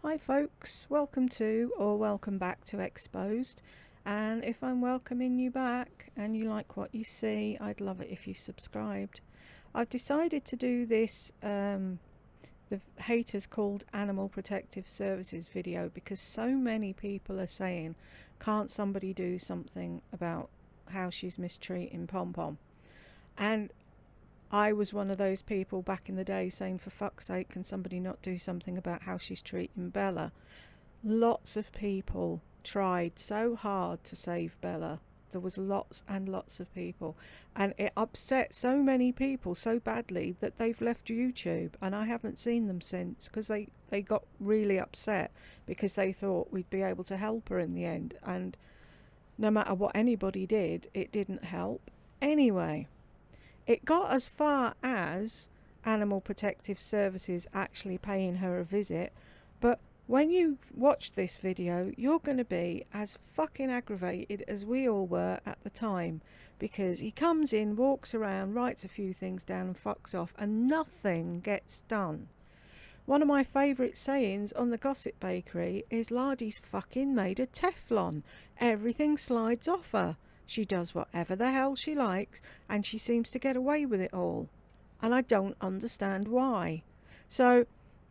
Hi folks, welcome to or welcome back to Exposed, and if I'm welcoming you back and you like what you see, I'd love it if you subscribed. I've decided to do this the haters called Animal Protective Services video because so many people are saying, can't somebody do something about how she's mistreating Pom Pom? And I was one of those people back in the day saying, for fuck's sake, can somebody not do something about how she's treating Bella? Lots of people tried so hard to save Bella. There was lots and lots of people, and it upset so many people so badly that they've left YouTube, and I haven't seen them since because they got really upset because they thought we'd be able to help her in the end, and no matter what anybody did, it didn't help. Anyway, it got as far as Animal Protective Services actually paying her a visit, but when you watch this video, you're going to be as fucking aggravated as we all were at the time, because he comes in, walks around, writes a few things down and fucks off, and nothing gets done. One of my favourite sayings on the Gossip Bakery is Lardy's fucking made of Teflon. Everything slides off her. She does whatever the hell she likes, and she seems to get away with it all. And I don't understand why. So,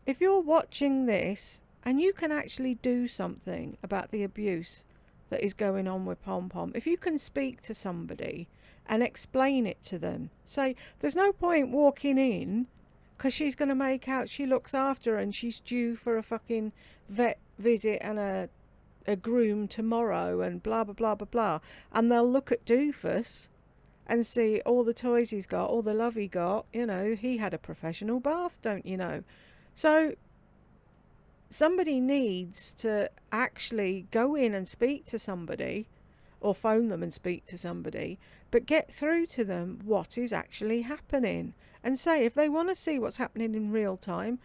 if you're watching this, and you can actually do something about the abuse that is going on with Pom Pom, if you can speak to somebody and explain it to them, say, there's no point walking in, because she's going to make out she looks after her and she's due for a fucking vet visit and a groom tomorrow and blah blah blah blah blah, and they'll look at Doofus and see all the toys he's got, all the love he got. You know, he had a professional bath, don't you know? So somebody needs to actually go in and speak to somebody, or phone them and speak to somebody, but get through to them what is actually happening, and say, if they want to see what's happening in real time,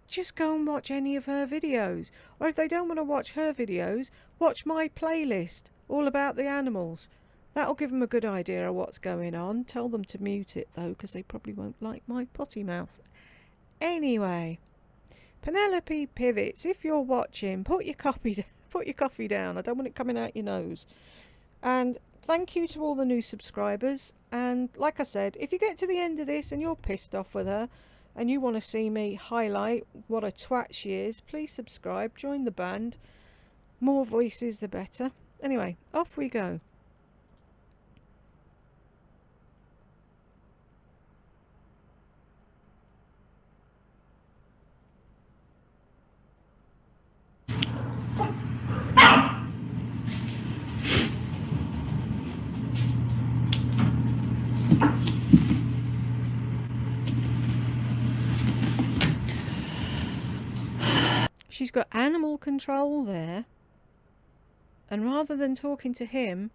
just go and watch any of her videos. Or if they don't want to watch her videos, watch my playlist all about the animals. That'll give them a good idea of what's going on. Tell them to mute it though, because they probably won't like my potty mouth. Anyway, Penelope Pivots, if you're watching, put your coffee down. I don't want it coming out your nose. And thank you to all the new subscribers. And like I said, if you get to the end of this and you're pissed off with her, and you want to see me highlight what a twat she is, please subscribe, join the band. More voices the better. Anyway, off we go. She's got animal control there, and rather than talking to him,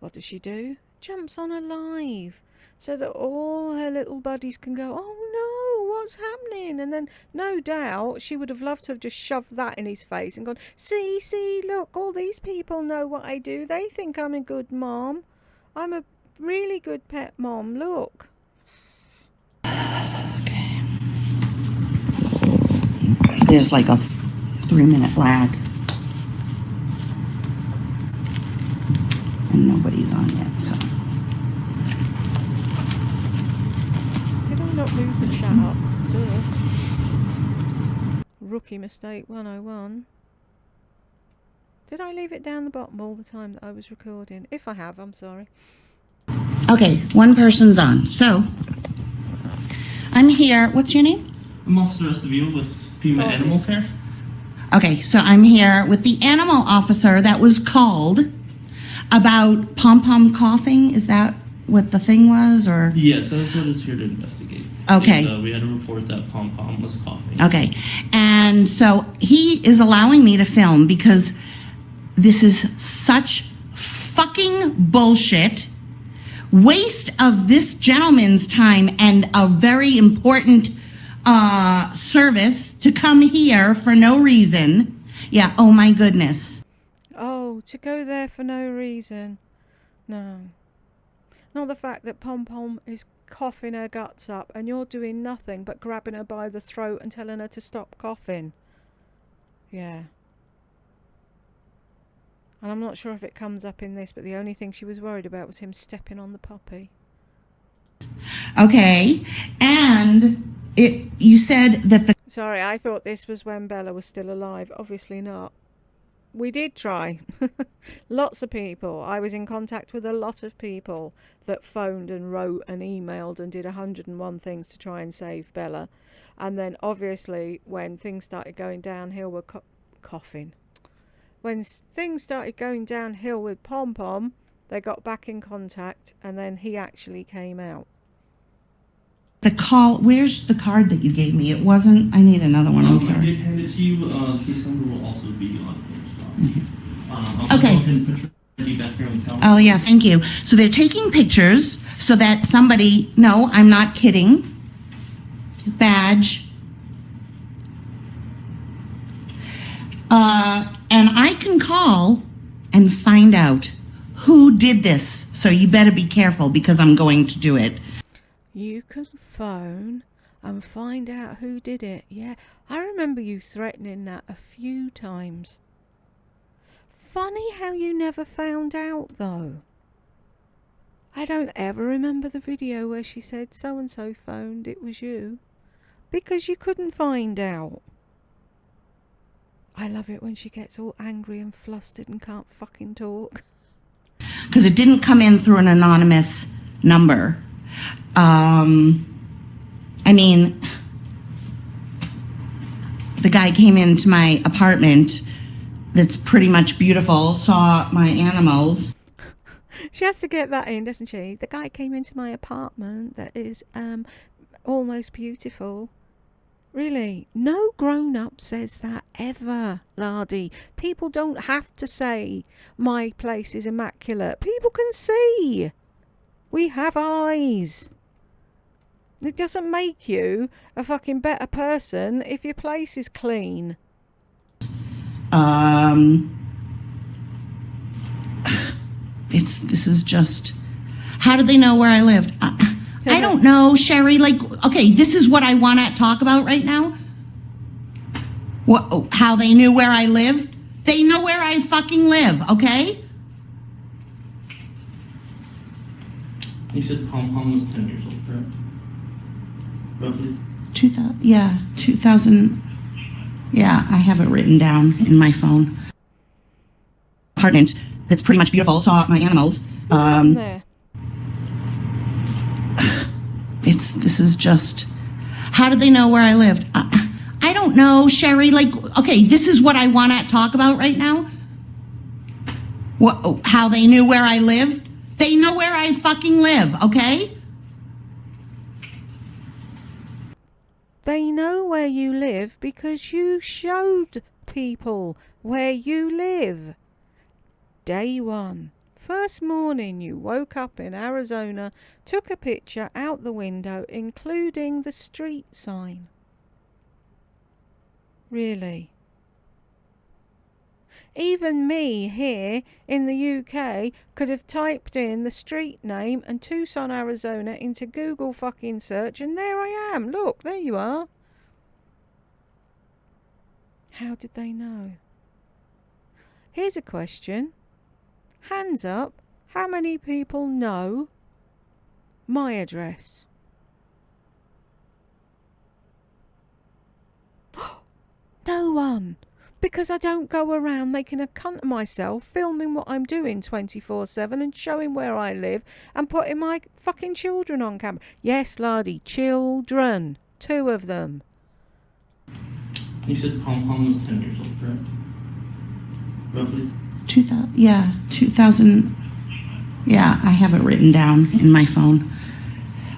what does she do? Jumps on a live so that all her little buddies can go, oh no, what's happening? And then no doubt she would have loved to have just shoved that in his face and gone, see, look, all these people know what I do. They think I'm a good mom. I'm a really good pet mom, look. Okay. There's like a 3-minute lag. And nobody's on yet, so. Did I not move the chat up? Duh. Rookie mistake 101. Did I leave it down the bottom all the time that I was recording? If I have, I'm sorry. Okay, one person's on. So, I'm here. What's your name? I'm Officer Esteville with Pima Animal Care. Okay, so I'm here with the animal officer that was called about Pom Pom coughing. Is that what the thing was, or? Yes, that's what it's here to investigate. Okay. We had a report that Pom Pom was coughing. Okay, and so he is allowing me to film because this is such fucking bullshit, waste of this gentleman's time and a very important service to come here for no reason. Yeah, oh my goodness. Oh, to go there for no reason. No. Not the fact that Pom Pom is coughing her guts up and you're doing nothing but grabbing her by the throat and telling her to stop coughing. Yeah. And I'm not sure if it comes up in this, but the only thing she was worried about was him stepping on the puppy. Okay. And you said that the... Sorry, I thought this was when Bella was still alive. Obviously not. We did try. Lots of people. I was in contact with a lot of people that phoned and wrote and emailed and did 101 things to try and save Bella. And then obviously when things started going downhill with coughing. When things started going downhill with Pom Pom, they got back in contact and then he actually came out. The call, where's the card that you gave me? It wasn't, I need another one, I'm I sorry. did hand it to you. Case number will also be on here as well. Okay. Oh yeah, thank you. So they're taking pictures so that somebody, no, I'm not kidding. Badge. And I can call and find out who did this. So you better be careful because I'm going to do it. You can phone and find out who did it. Yeah, I remember you threatening that a few times. Funny how you never found out, though. I don't ever remember the video where she said so-and-so phoned, it was you. Because you couldn't find out. I love it when she gets all angry and flustered and can't fucking talk. Because it didn't come in through an anonymous number. I mean, the guy came into my apartment that's pretty much beautiful, saw my animals. She has to get that in, doesn't she? The guy came into my apartment that is almost beautiful. Really, no grown-up says that ever, Lardy. People don't have to say my place is immaculate. People can see. We have eyes. It doesn't make you a fucking better person if your place is clean. This is just, how did they know where I lived? I don't know, Sherry. Like, okay, this is what I want to talk about right now. What? How they knew where I lived? They know where I fucking live, okay? You said Pom Pom was 10 years old, correct? Roughly? 2000, yeah, 2000. Yeah, I have it written down in my phone. Apartment that's pretty much beautiful. Saw my animals. There. This is just, how did they know where I lived? I don't know, Sherry. Like, okay, this is what I want to talk about right now. What? How they knew where I lived? They know where I fucking live, okay? They know where you live because you showed people where you live. Day one. First morning you woke up in Arizona, took a picture out the window, including the street sign. Really? Even me here in the UK could have typed in the street name and Tucson, Arizona into Google fucking search and there I am. Look, there you are. How did they know? Here's a question. Hands up, how many people know my address? No one. Because I don't go around making a cunt of myself, filming what I'm doing 24/7 and showing where I live and putting my fucking children on camera. Yes, Lardy, children. 2 of them. You said Pom Pom was 10 years old, correct? Roughly? 2000, yeah, 2000. Yeah, I have it written down in my phone.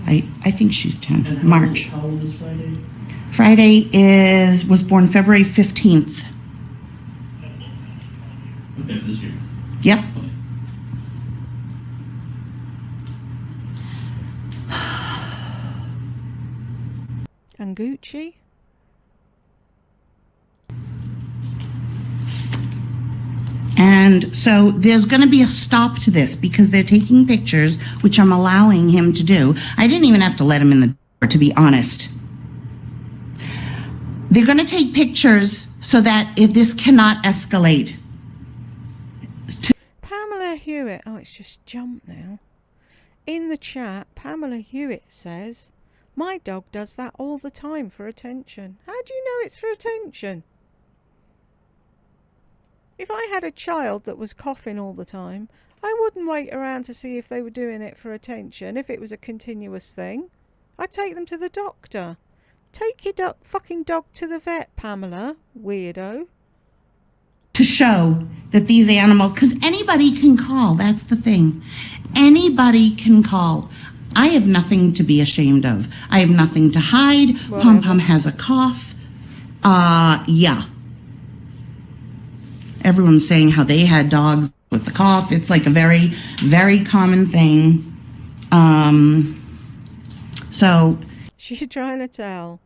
I think she's 10. And March. How old is Friday? Friday was born February 15th. Okay, this year. Yep. Okay. And Gucci? And so there's going to be a stop to this because they're taking pictures, which I'm allowing him to do. I didn't even have to let him in the door, to be honest. They're going to take pictures so that this cannot escalate. Pamela Hewitt. Oh, it's just jumped now. In the chat, Pamela Hewitt says, "My dog does that all the time for attention." How do you know it's for attention? If I had a child that was coughing all the time, I wouldn't wait around to see if they were doing it for attention. If it was a continuous thing, I'd take them to the doctor. Take your fucking dog to the vet, Pamela, weirdo. To show that these animals, because anybody can call, that's the thing. Anybody can call. I have nothing to be ashamed of. I have nothing to hide. Whatever. Pom Pom has a cough. Yeah. Everyone's saying how they had dogs with the cough. It's like a very, very common thing. So She's trying to tell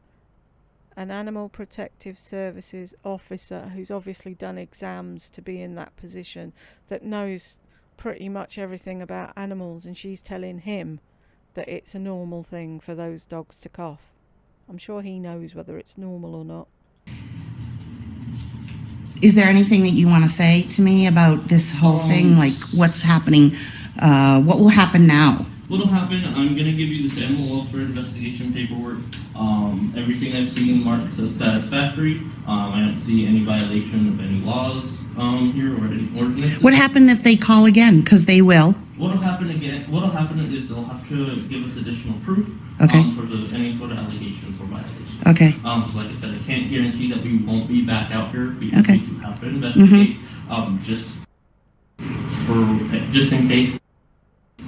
an Animal Protective Services officer who's obviously done exams to be in that position, that knows pretty much everything about animals, and she's telling him that it's a normal thing for those dogs to cough. I'm sure he knows whether it's normal or not. is there anything that you want to say to me about this whole thing? Like what's happening? What will happen now? What'll happen, I'm going to give you this animal welfare investigation paperwork. Everything I've seen marks as satisfactory. I don't see any violation of any laws here or any ordinances. What happened if they call again? Because they will. What'll happen is they'll have to give us additional proof Okay. for any sort of allegations or violations. Okay. So like I said, I can't guarantee that we won't be back out here because Okay. we do have to investigate. Just in case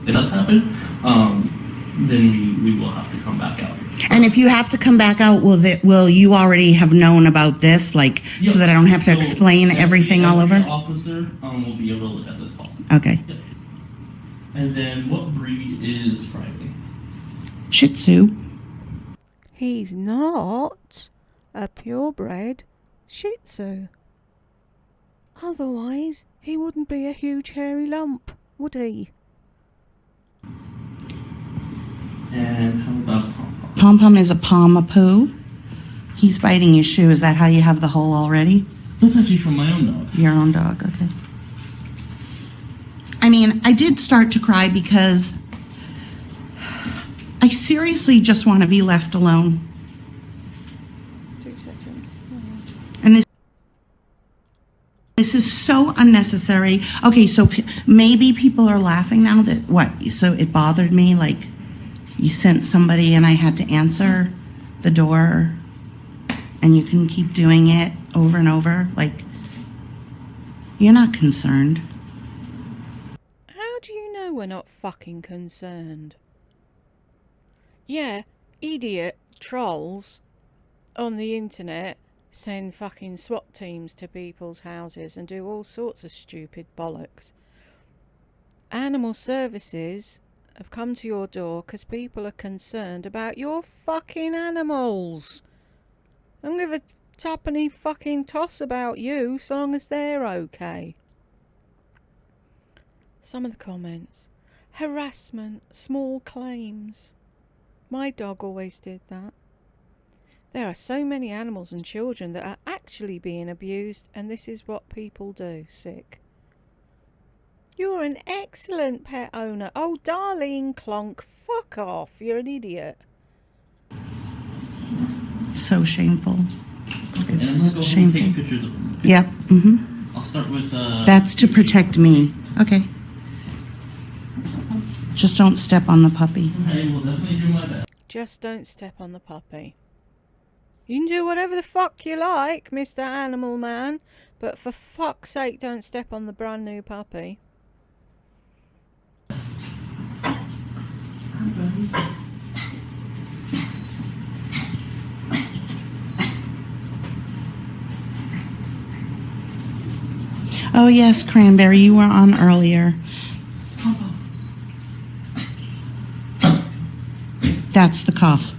it does happen, then we will have to come back out. And if you have to come back out, will you already have known about this, like, Yep. so that I don't have to So explain everything all over? Every officer will be able to look at this call. Okay. Yep. And then what breed is Friday? Shih Tzu. He's not a purebred Shih Tzu. Otherwise, he wouldn't be a huge hairy lump, would he? And how about Pom Pom? Pom Pom is a Pomapoo. He's biting your shoe. Is that how you have the hole already? That's actually from my own dog. Your own dog, okay. I mean, I did start to cry because I seriously just want to be left alone. 2 seconds. And this is so unnecessary. Okay, so maybe people are laughing now that, what, so it bothered me, like you sent somebody and I had to answer the door and you can keep doing it over and over, like, you're not concerned. How do you know we're not fucking concerned? Yeah, idiot trolls on the internet send fucking SWAT teams to people's houses and do all sorts of stupid bollocks. Animal services have come to your door because people are concerned about your fucking animals. I don't give a tuppenny fucking toss about you so long as they're okay. Some of the comments. Harassment, small claims. My dog always did that. There are so many animals and children that are actually being abused, and this is what people do. Sick. You're an excellent pet owner. Oh, Darlene Clonk, fuck off. You're an idiot. So shameful. And I'm It's gonna go ahead and shameful. take pictures of them. Yep. Mm-hmm. I'll start with. That's to protect me. Okay. Just don't step on the puppy. I will definitely do my best. Just don't step on the puppy. You can do whatever the fuck you like, Mr. Animal Man, but for fuck's sake, don't step on the brand new puppy. Oh yes, Cranberry, you were on earlier. That's the cough.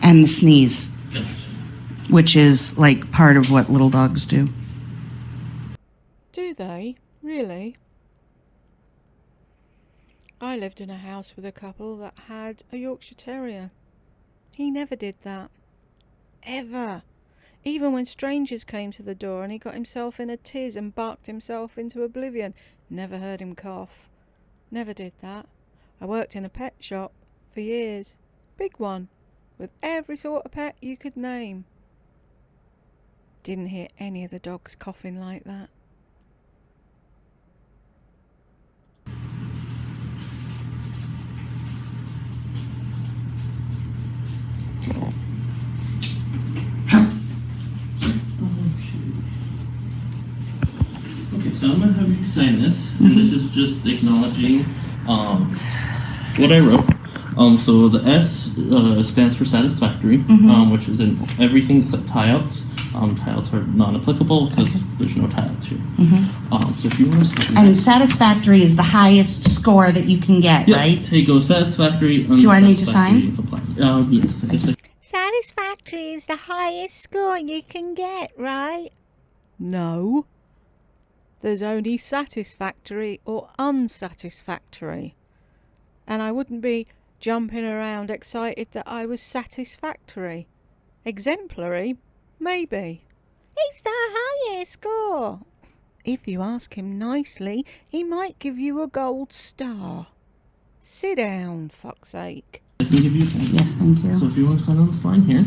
And the sneeze, Gotcha. which is like part of what little dogs do. Do they? Really? I lived in a house with a couple that had a Yorkshire Terrier. He never did that. Ever. Even when strangers came to the door and he got himself in a tiz and barked himself into oblivion, never heard him cough. Never did that. I worked in a pet shop for years. Big one. With every sort of pet you could name. Didn't hear any of the dogs coughing like that. Okay, so I'm gonna have you sign this, and this is just acknowledging what I wrote. So the S stands for satisfactory, which is in everything except tie-outs. Tie-outs are non-applicable because there's no tie-outs here. So if you want to sign And satisfactory is the highest score that you can get, right? Here you go, satisfactory. Do I need to sign? Yes. I guess Satisfactory is the highest score you can get, right? No. There's only satisfactory or unsatisfactory. And I wouldn't be jumping around excited that I was satisfactory. Exemplary, maybe. It's the highest score. If you ask him nicely, he might give you a gold star. Sit down, fuck's sake. I can give you. Yes, thank you. So if you want to sign on this line here,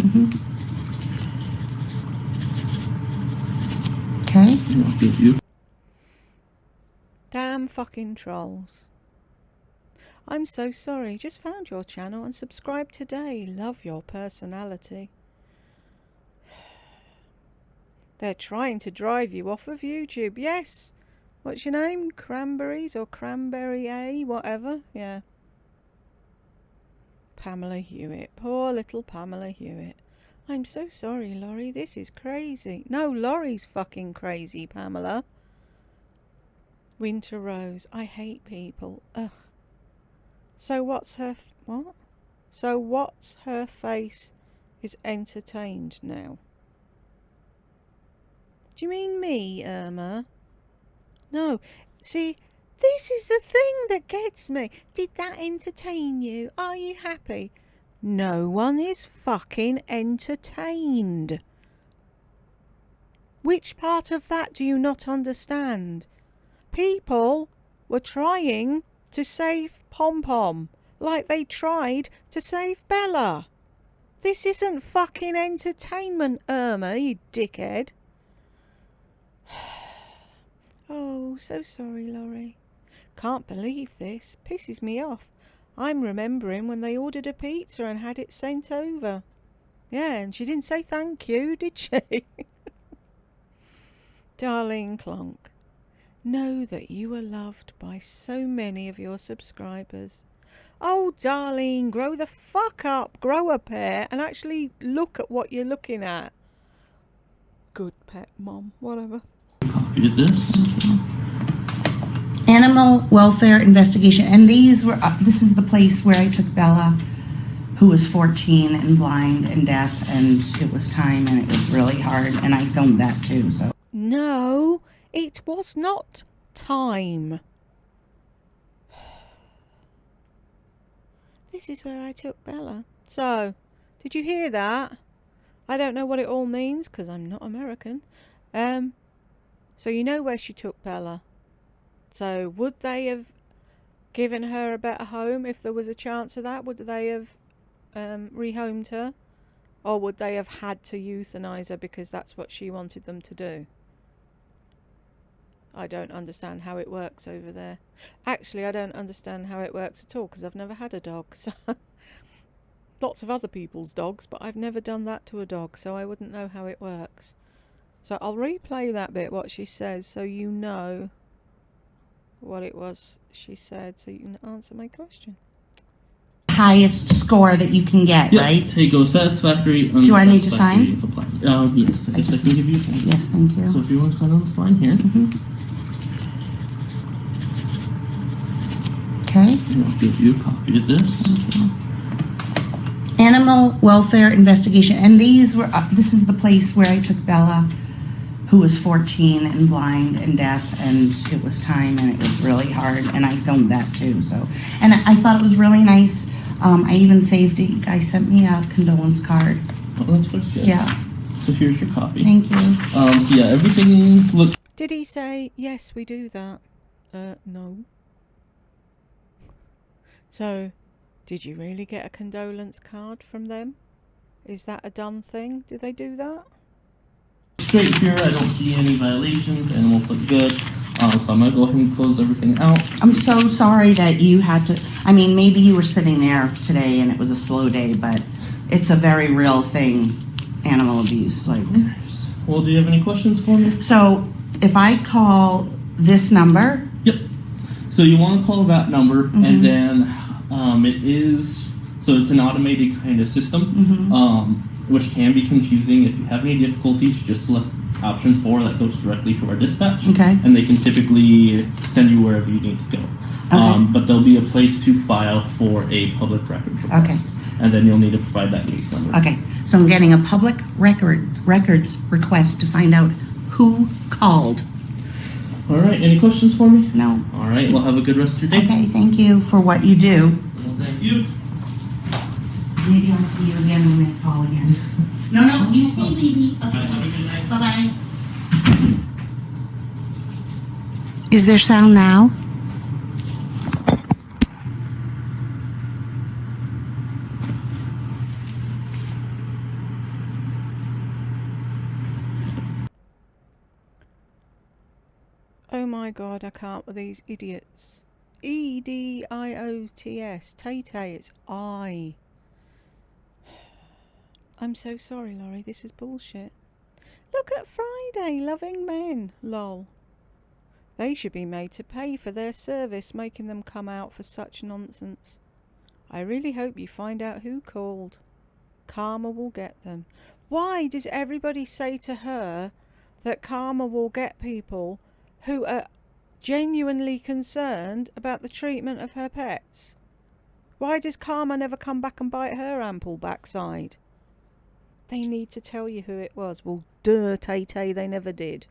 Okay. and I'll give you. Damn fucking trolls. I'm so sorry. Just found your channel and subscribed today. Love your personality. They're trying to drive you off of YouTube. Yes. What's your name? Cranberries or Cranberry A? Whatever. Yeah. Pamela Hewitt. Poor little Pamela Hewitt. I'm so sorry, Laurie. This is crazy. No, Laurie's fucking crazy, Pamela. Winter Rose. I hate people. Ugh. So what's her... what? So what's her face is entertained now? Do you mean me, Irma? No. See, this is the thing that gets me. Did that entertain you? Are you happy? No one is fucking entertained. Which part of that do you not understand? People were trying to save Pom-Pom like they tried to save Bella. This isn't fucking entertainment, Irma, you dickhead. Oh, so sorry, Laurie. Can't believe this. Pisses me off. I'm remembering when they ordered a pizza and had it sent over. Yeah, and she didn't say thank you, did she? Darling Clonk, know that you are loved by so many of your subscribers. Oh, darling, grow the fuck up, grow a pair, and actually look at what you're looking at. Good pet, Mom, whatever. Copy of this. Animal welfare investigation. And these were, this is the place where I took Bella, who was 14 and blind and deaf, and it was time and it was really hard. And I filmed that too, so. No, it was not time. This is where I took Bella. So, did you hear that? I don't know what it all means because I'm not American. So you know where she took Bella. So would they have given her a better home if there was a chance of that? Would they have rehomed her? Or would they have had to euthanize her because that's what she wanted them to do? I don't understand how it works over there. Actually, I don't understand how it works at all because I've never had a dog. So lots of other people's dogs, but I've never done that to a dog, so I wouldn't know how it works. So I'll replay that bit, what she says, so you know what it was she said, so you can answer my question. Highest score that you can get, right? Here you go, satisfactory. Do I need to sign? Yes, I guess I can give you. Yes, thank you. So if you want to sign on this line here, Okay. and I'll give you a copy of this. Animal welfare investigation. And these were, this is the place where I took Bella, who was 14 and blind and deaf, and it was time and it was really hard. And I filmed that too, so. And I thought it was really nice I even saved it. You guys sent me a condolence card. Oh, that's pretty good. Yeah. So here's your copy. Thank you. So yeah, everything looks. Did he say, yes, we do that? No. So, did you really get a condolence card from them? Is that a done thing? Do they do that? Straight here, I don't see any violations. Animals look good. So I'm gonna go ahead and close everything out. I'm so sorry that you had to. I mean, maybe you were sitting there today and it was a slow day, but it's a very real thing, animal abuse. Like, Well, do you have any questions for me? so if I call this number, Yep. So you want to call that number, and then it's an automated kind of system, which can be confusing. If you have any difficulties, just select option 4 that goes directly to our dispatch. Okay. And they can typically send you wherever you need to go. Okay. But there'll be a place to file for a public records request. Okay. And then you'll need to provide that case number. okay, so I'm getting a public records request to find out who called. All right. Any questions for me? No. All right. Well, have a good rest of your day. Okay, thank you for what you do. Well, thank you. Maybe I'll see you again when I call again. No, you stay, baby. Have Okay. a good night. Bye-bye. Is there sound now? Oh my god, I can't with these idiots. EDIOTS. Tay-Tay, it's I. I'm so sorry, Laurie, this is bullshit. Look at Friday, loving men. Lol. They should be made to pay for their service, making them come out for such nonsense. I really hope you find out who called. Karma will get them. Why does everybody say to her that karma will get people who are genuinely concerned about the treatment of her pets? Why does karma never come back and bite her ample backside? They need to tell you who it was. Well, duh, Tay-Tay, they never did.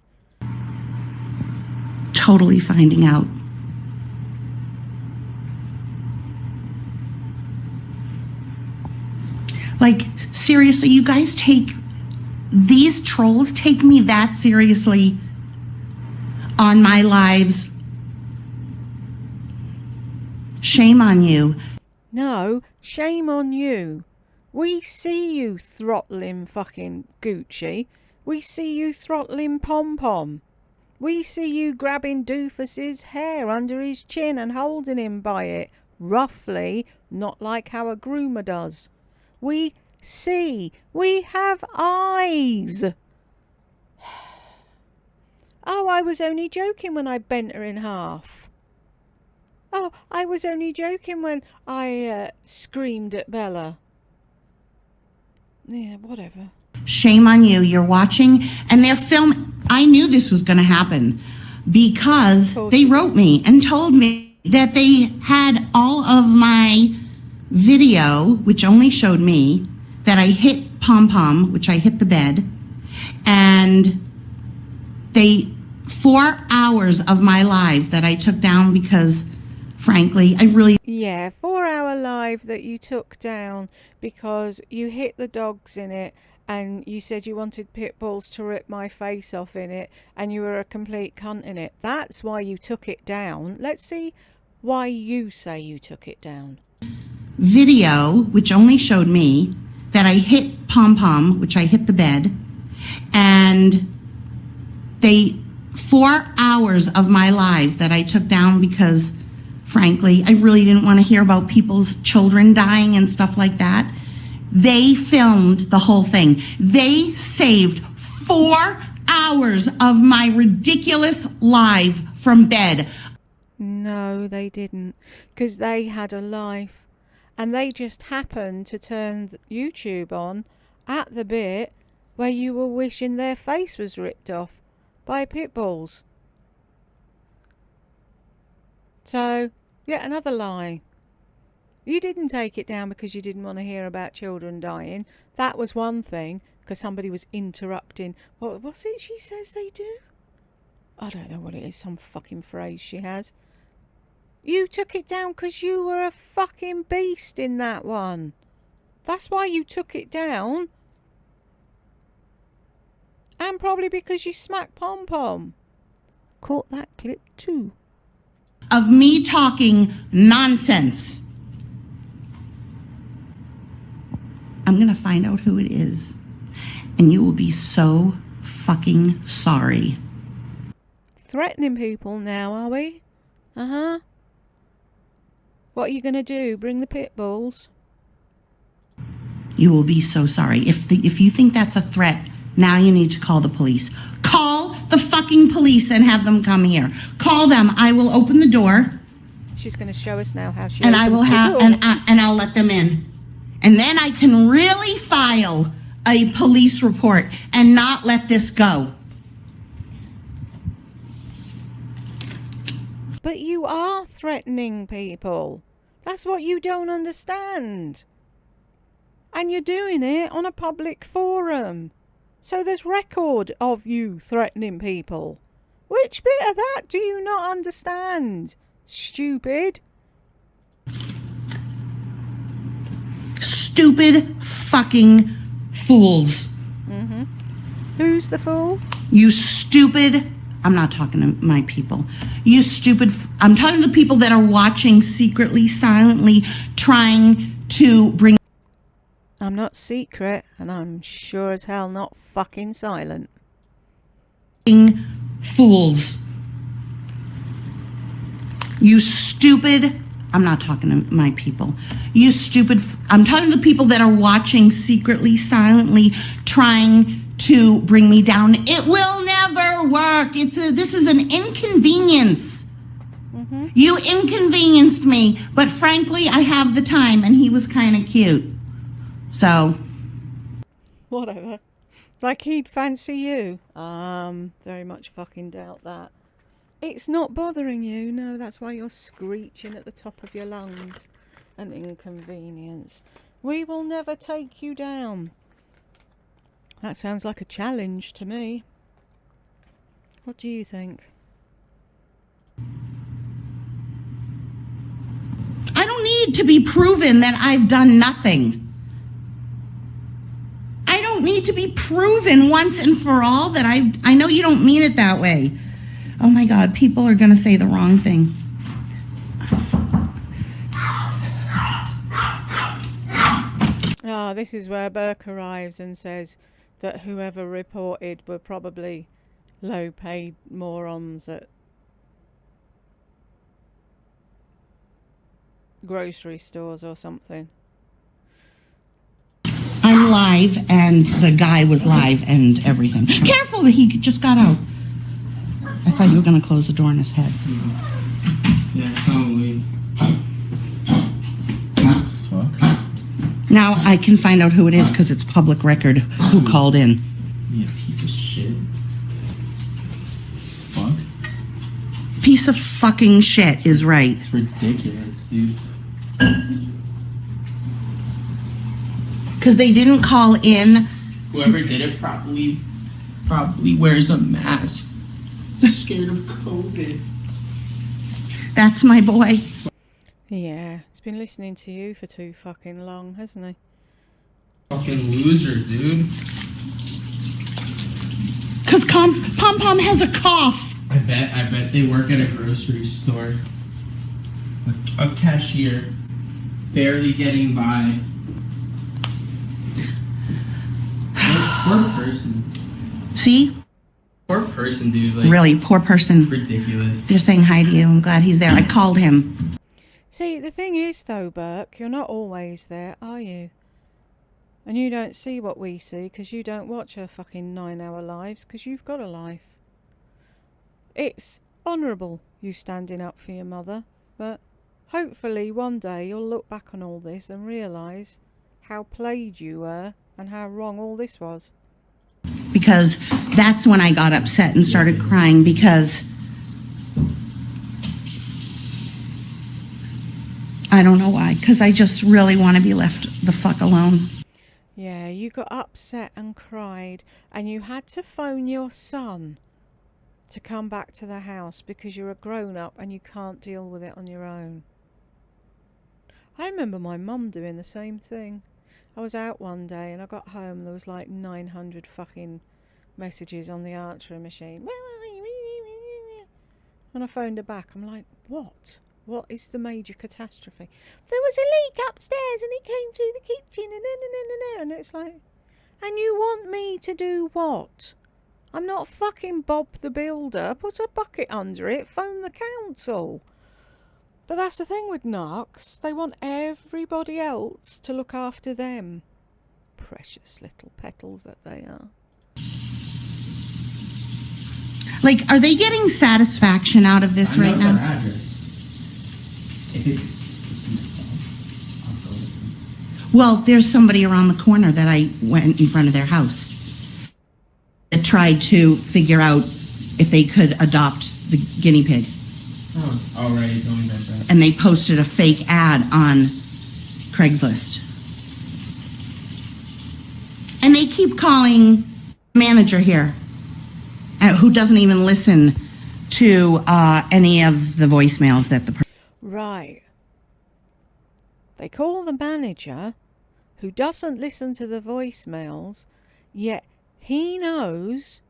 Totally finding out. Like, seriously, you guys these trolls take me that seriously on my lives. Shame on you. No, shame on you. We see you throttling fucking Gucci. We see you throttling Pom Pom. We see you grabbing Doofus's hair under his chin and holding him by it, roughly, not like how a groomer does. We see. We have eyes. Oh, I was only joking when I bent her in half. Oh, I was only joking when I screamed at Bella. Yeah, whatever. Shame on you. You're watching, and they're filming. I knew this was going to happen because they wrote me and told me that they had all of my video, which only showed me, that I hit Pom Pom, which I hit the bed, and 4 hours of my live that I took down because, frankly, I really... Yeah, 4-hour live that you took down because you hit the dogs in it and you said you wanted pit bulls to rip my face off in it and you were a complete cunt in it. That's why you took it down. Let's see why you say you took it down. Video, which only showed me, that I hit Pom Pom, which I hit the bed, and 4 hours of my live that I took down because, frankly, I really didn't want to hear about people's children dying and stuff like that. They filmed the whole thing. They saved 4 hours of my ridiculous live from bed. No, they didn't, because they had a life and they just happened to turn YouTube on at the bit where you were wishing their face was ripped off by pit bulls. So, yet another lie. You didn't take it down because you didn't want to hear about children dying. That was one thing, because somebody was interrupting. What's it she says they do? I don't know what it is, some fucking phrase she has. You took it down because you were a fucking beast in that one. That's why you took it down. And probably because you smacked Pom Pom. Caught that clip too. Of me talking nonsense. I'm going to find out who it is. And you will be so fucking sorry. Threatening people now, are we? Uh-huh. What are you going to do? Bring the pit bulls? You will be so sorry. If you think that's a threat, now you need to call the police. Call the fucking police and have them come here. Call them. I will open the door. She's going to show us now how she And I opens will the have door. and I'll let them in. And then I can really file a police report and not let this go. But you are threatening people. That's what you don't understand. And you're doing it on a public forum. So there's record of you threatening people. Which bit of that do you not understand? Stupid. Stupid fucking fools. Mm-hmm. Who's the fool? You stupid. I'm not talking to my people. You stupid. I'm talking to the people that are watching secretly, silently, trying to bring. I'm not secret, and I'm sure as hell not fucking silent. Fools. You stupid. I'm not talking to my people. You stupid. I'm talking to the people that are watching secretly, silently, trying to bring me down. It will never work. This is an inconvenience. Mm-hmm. You inconvenienced me, but frankly, I have the time, and he was kind of cute. So. Whatever. Like he'd fancy you. Very much fucking doubt that. It's not bothering you. No, that's why you're screeching at the top of your lungs. An inconvenience. We will never take you down. That sounds like a challenge to me. What do you think? I don't need to be proven that I've done nothing. I don't need to be proven once and for all that I know you don't mean it that way. Oh my God, people are going to say the wrong thing. Ah, this is where Burke arrives and says that whoever reported were probably low-paid morons at grocery stores or something. I'm live, and the guy was live and everything. Careful, he just got out. I thought you were going to close the door in his head. Yeah, probably. Fuck. Now I can find out who it is because it's public record who called in. Yeah, piece of shit. Fuck. Piece of fucking shit is right. It's ridiculous, dude. Because they didn't call in. Whoever did it probably wears a mask. Scared of COVID. That's my boy. Yeah, he's been listening to you for too fucking long, hasn't he? Fucking loser, dude. Because Pom Pom has a cough. I bet they work at a grocery store. A cashier. Barely getting by. Poor person. See? Poor person, dude. Like, Really, poor person. ridiculous. They're saying hi to you. I'm glad he's there. I called him. See, the thing is though, Burke, you're not always there, are you? And you don't see what we see because you don't watch our fucking 9-hour lives because you've got a life. It's honourable you standing up for your mother, but hopefully one day you'll look back on all this and realise how played you were and how wrong all this was. Because that's when I got upset and started crying because I don't know why. Because I just really want to be left the fuck alone. Yeah, you got upset and cried and you had to phone your son to come back to the house because you're a grown-up and you can't deal with it on your own. I remember my mum doing the same thing. I was out one day and I got home and there was like 900 fucking messages on the answering machine. When I phoned her back, I'm like, what? What is the major catastrophe? There was a leak upstairs and it came through the kitchen and it's like, and you want me to do what? I'm not fucking Bob the Builder. Put a bucket under it, phone the council. But that's the thing with narcs. They want everybody else to look after them. Precious little petals that they are. Like, are they getting satisfaction out of this right now? Well, there's somebody around the corner that I went in front of their house that tried to figure out if they could adopt the guinea pig. Oh, right, you told me about that. And they posted a fake ad on Craigslist. And they keep calling the manager here, who doesn't even listen to any of the voicemails that the Right. They call the manager, who doesn't listen to the voicemails, yet he knows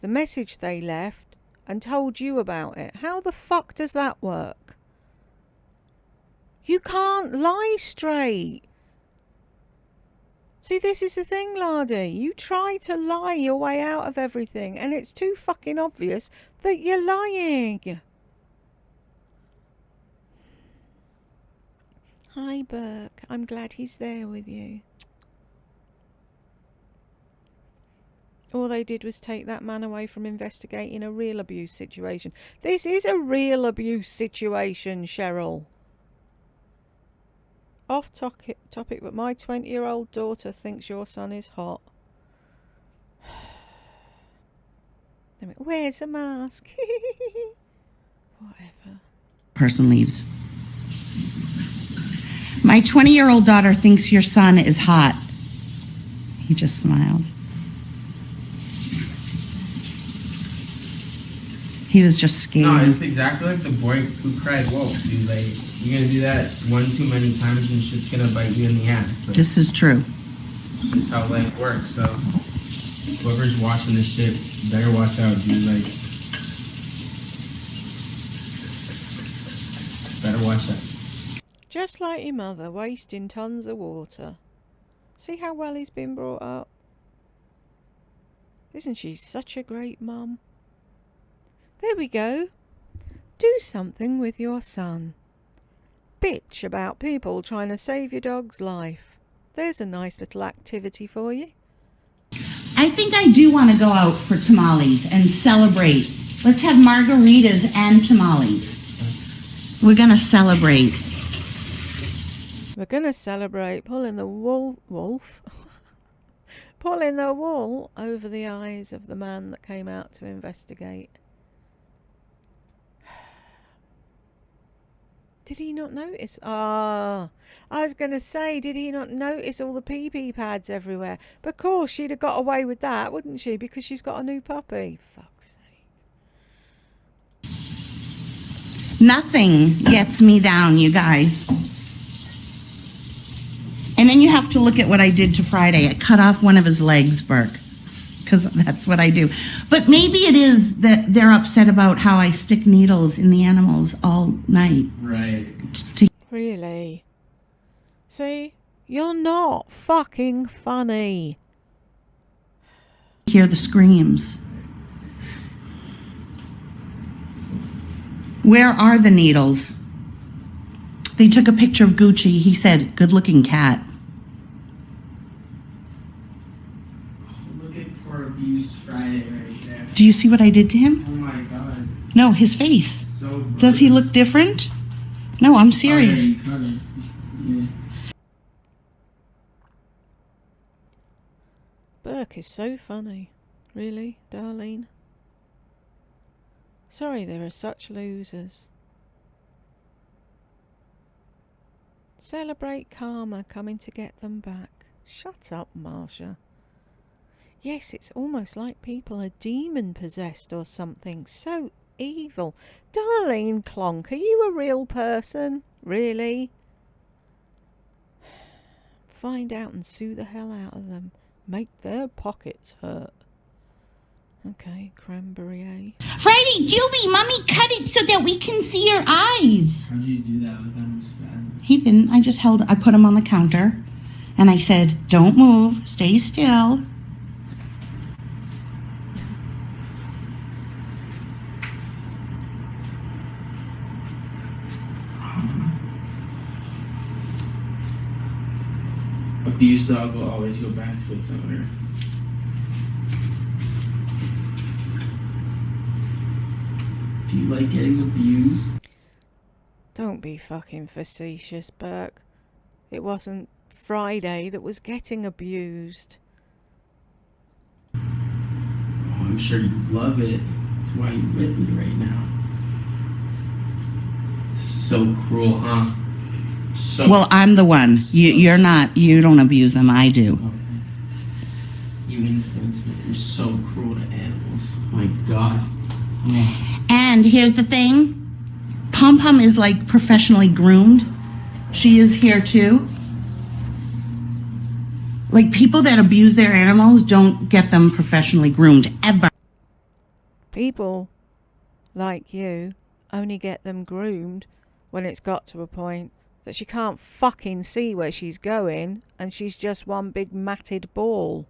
the message they left and told you about it. How the fuck does that work? You can't lie straight. See, this is the thing, Lardy. You try to lie your way out of everything, and it's too fucking obvious that you're lying. Hi, Burke. I'm glad he's there with you. All they did was take that man away from investigating a real abuse situation. This is a real abuse situation, Cheryl. Off topic, but my 20-year-old daughter thinks your son is hot. Where's the mask? Whatever. person leaves. My 20-year-old daughter thinks your son is hot. He just smiled. He was just scared. No, it's exactly like the boy who cried wolf. He's like, you're gonna do that one too many times and shit's gonna bite you in the ass. So This is true. it's just how life works. So whoever's watching this shit better watch out, dude. Like, better watch out. Just like your mother, wasting tons of water. See how well he's been brought up? Isn't she such a great mum? There we go. Do something with your son. Bitch about people trying to save your dog's life. There's a nice little activity for you. I think I do want to go out for tamales and celebrate. Let's have margaritas and tamales. We're going to celebrate. We're going to celebrate pulling the wolf pulling the wool over the eyes of the man that came out to investigate. Did he not notice? I was going to say, did he not notice all the pee-pee pads everywhere? But of course, she'd have got away with that, wouldn't she? Because she's got a new puppy. Fuck's sake. Nothing gets me down, you guys. And then you have to look at what I did to Friday. I cut off one of his legs, Burke, because that's what I do. But maybe it is that they're upset about how I stick needles in the animals all night. Right. Really? See? You're not fucking funny. Hear the screams. Where are the needles? They took a picture of Gucci. He said, good looking cat. Look at poor abused Friday right there. Do you see what I did to him? Oh my god. No, his face. So Does he look different? No, I'm serious. Oh, yeah, you cut him. Yeah. Burke is so funny. Really, Darlene? Sorry there are such losers. Celebrate karma coming to get them back. Shut up, Marsha. Yes, it's almost like people are demon possessed or something. So evil. Darlene Clonk, are you a real person? Really? Find out and sue the hell out of them. Make their pockets hurt. Okay, cranberry, eh? Friday, Juby, Mommy cut it so that we can see your eyes. How'd you do that without him spazzing? He didn't. I put him on the counter and I said, don't move, stay still. Abused dog will always go back to its owner. Do you like getting abused? Don't be fucking facetious, Burke. It wasn't Friday that was getting abused. Oh, I'm sure you love it. That's why you're with me right now. So cruel, huh? So Well, I'm the one. You're not. You don't abuse them. I do. Okay. You infants, you're so cruel to animals. My God. Oh. And here's the thing. Pom Pom is like professionally groomed. She is here too. Like people that abuse their animals don't get them professionally groomed ever. People like you only get them groomed when it's got to a point that she can't fucking see where she's going and she's just one big matted ball.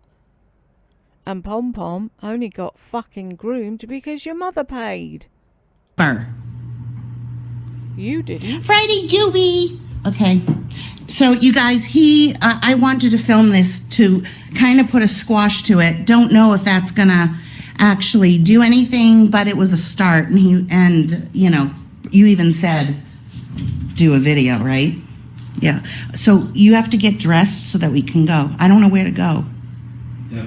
And Pom Pom only got fucking groomed because your mother paid. You didn't. Friday, Gooby. Okay. So you guys, I wanted to film this to kind of put a squash to it. Don't know if that's gonna actually do anything, but it was a start. And you even said do a video, right? Yeah. So you have to get dressed so that we can go. I don't know where to go. Yep.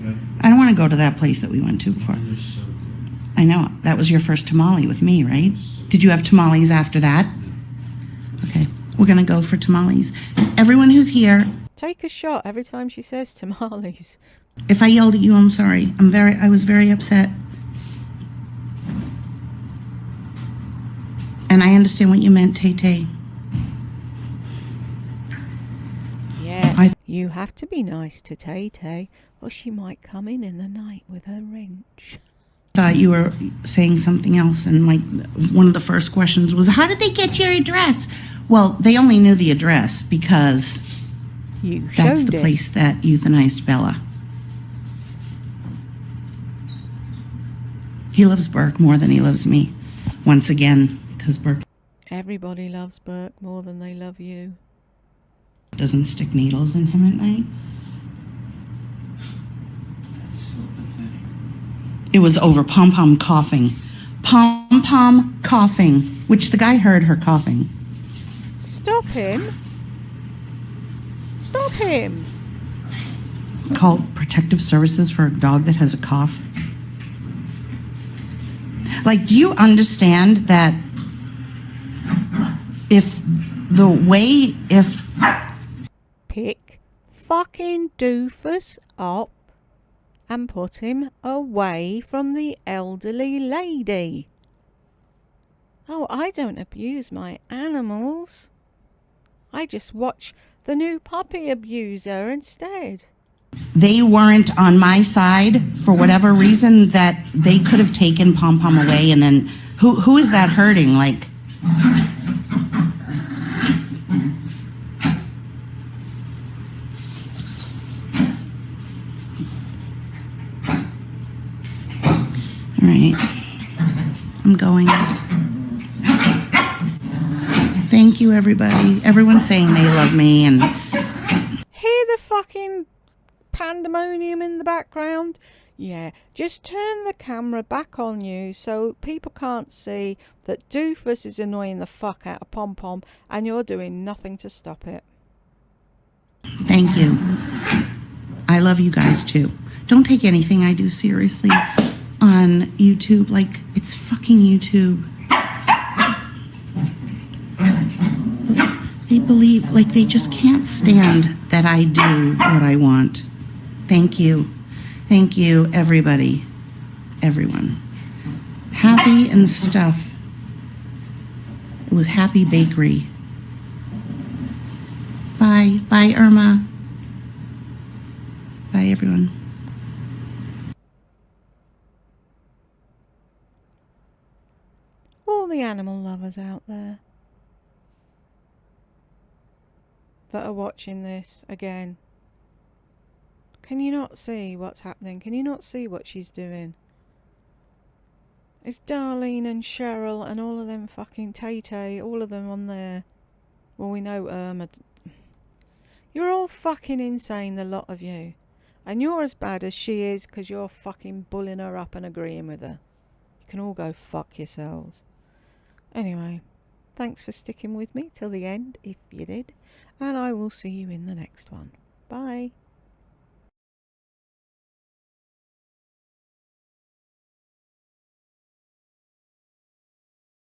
Okay. I don't want to go to that place that we went to before. Those are so good. I know. That was your first tamale with me, right? Did you have tamales after that? Okay. We're going to go for tamales. Everyone who's here, Take a shot every time she says tamales. if I yelled at you, I'm sorry. I was very upset. And I understand what you meant, Tay-Tay. Yeah, you have to be nice to Tay-Tay, or she might come in the night with her wrench. Thought you were saying something else, and like one of the first questions was, how did they get your address? Well, they only knew the address because You that's showed the it. place that euthanized Bella. He loves Burke more than he loves me. Once again, because Burke Everybody loves Burke more than they love you. doesn't stick needles in him at night. That's so pathetic. It was over Pom Pom coughing. Pom Pom coughing, which the guy heard her coughing. Stop him! Stop him! Called protective services for a dog that has a cough. Like, do you understand that if Pick fucking doofus up and put him away from the elderly lady. Oh, I don't abuse my animals. I just watch the new puppy abuse her instead. they weren't on my side for whatever reason, that they could have taken Pom Pom away, and then who is that hurting? Like, all right, I'm going. Thank you, everybody. Everyone's saying they love me, and Hear the fucking pandemonium in the background? Yeah, just turn the camera back on you so people can't see that Doofus is annoying the fuck out of Pom Pom and you're doing nothing to stop it. thank you. I love you guys too. Don't take anything I do seriously on YouTube. Like, it's fucking YouTube. They believe, like, they just can't stand that I do what I want. Thank you. Thank you, everybody. Everyone. Happy and stuff. It was Happy Bakery. Bye. Bye, Irma. Bye, everyone. All the animal lovers out there that are watching this again. Can you not see what's happening? Can you not see what she's doing? It's Darlene and Cheryl and all of them fucking Tay-Tay, all of them on there. Well, we know Irma. You're all fucking insane, the lot of you. And you're as bad as she is because you're fucking bullying her up and agreeing with her. You can all go fuck yourselves. Anyway, thanks for sticking with me till the end, if you did. And I will see you in the next one. Bye.